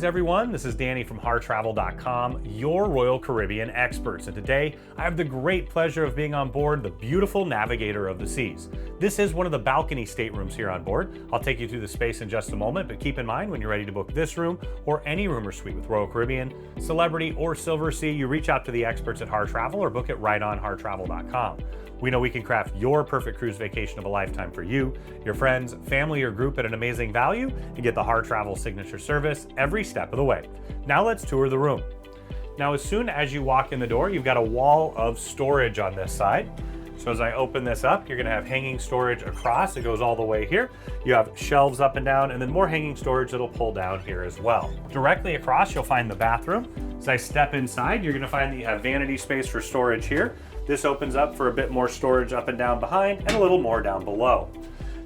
Greetings everyone, this is Danny from HarrTravel.com, your Royal Caribbean experts, and today I have the great pleasure of being on board the beautiful Navigator of the Seas. This is one of the balcony staterooms here on board. I'll take you through the space in just a moment, but keep in mind when you're ready to book this room or any room or suite with Royal Caribbean, Celebrity, or Silver Sea, you reach out to the experts at Harr Travel or book it right on HarrTravel.com. We know we can craft your perfect cruise vacation of a lifetime for you, your friends, family, or group at an amazing value, and get the Harr Travel signature service every step of the way. Now let's tour the room. Now, as soon as you walk in the door, you've got a wall of storage on this side. So as I open this up, you're gonna have hanging storage across. It goes all the way here. You have shelves up and down, and then more hanging storage that'll pull down here as well. Directly across, you'll find the bathroom. As I step inside, you're gonna find that you have vanity space for storage here. This opens up for a bit more storage up and down behind, and a little more down below.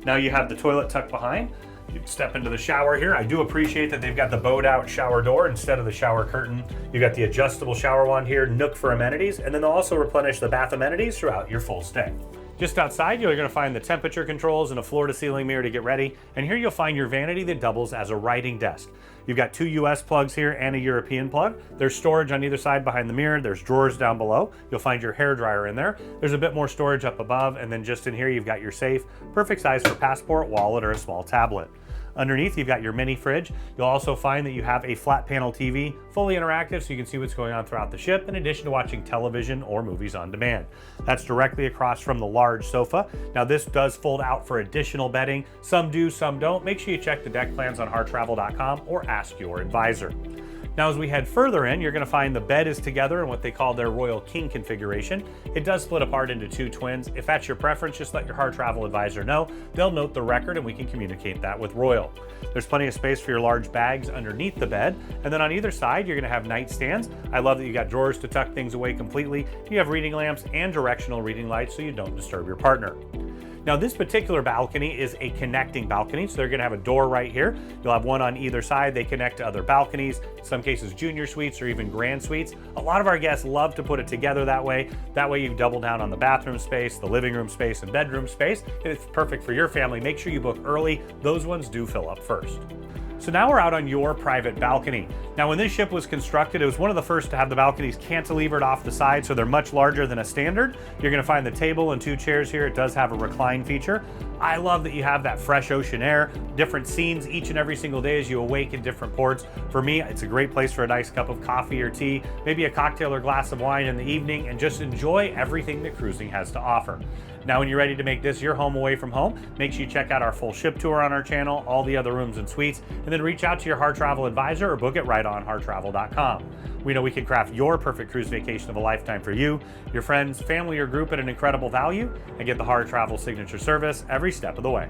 Now you have the toilet tucked behind. You step into the shower here. I do appreciate that they've got the bowed out shower door instead of the shower curtain. You've got the adjustable shower wand here, nook for amenities, and then they'll also replenish the bath amenities throughout your full stay. Just outside, you're going to find the temperature controls and a floor-to-ceiling mirror to get ready. And here you'll find your vanity that doubles as a writing desk. You've got two US plugs here and a European plug. There's storage on either side behind the mirror. There's drawers down below. You'll find your hairdryer in there. There's a bit more storage up above, and then just in here you've got your safe, perfect size for passport, wallet, or a small tablet. Underneath, you've got your mini fridge. You'll also find that you have a flat panel TV, fully interactive, so you can see what's going on throughout the ship, in addition to watching television or movies on demand. That's directly across from the large sofa. Now, this does fold out for additional bedding. Some do, some don't. Make sure you check the deck plans on HarrTravel.com or ask your advisor. Now, as we head further in, you're going to find the bed is together in what they call their Royal King configuration. It does split apart into two twins. If that's your preference, just let your Harr Travel advisor know. They'll note the record and we can communicate that with Royal. There's plenty of space for your large bags underneath the bed. And then on either side, you're going to have nightstands. I love that you got drawers to tuck things away completely. You have reading lamps and directional reading lights so you don't disturb your partner. Now, this particular balcony is a connecting balcony, so they're gonna have a door right here. You'll have one on either side. They connect to other balconies, in some cases junior suites or even grand suites. A lot of our guests love to put it together that way. That way you double down on the bathroom space, the living room space, and bedroom space. And it's perfect for your family. Make sure you book early. Those ones do fill up first. So now we're out on your private balcony. Now, when this ship was constructed, it was one of the first to have the balconies cantilevered off the side, so they're much larger than a standard. You're gonna find the table and two chairs here. It does have a recline feature. I love that you have that fresh ocean air, different scenes each and every single day as you awake in different ports. For me, it's a great place for a nice cup of coffee or tea, maybe a cocktail or glass of wine in the evening, and just enjoy everything that cruising has to offer. Now, when you're ready to make this your home away from home, make sure you check out our full ship tour on our channel, all the other rooms and suites, and then reach out to your Harr Travel advisor or book it right on HarrTravel.com. We know we can craft your perfect cruise vacation of a lifetime for you, your friends, family, or group at an incredible value, and get the Harr Travel signature service every step of the way.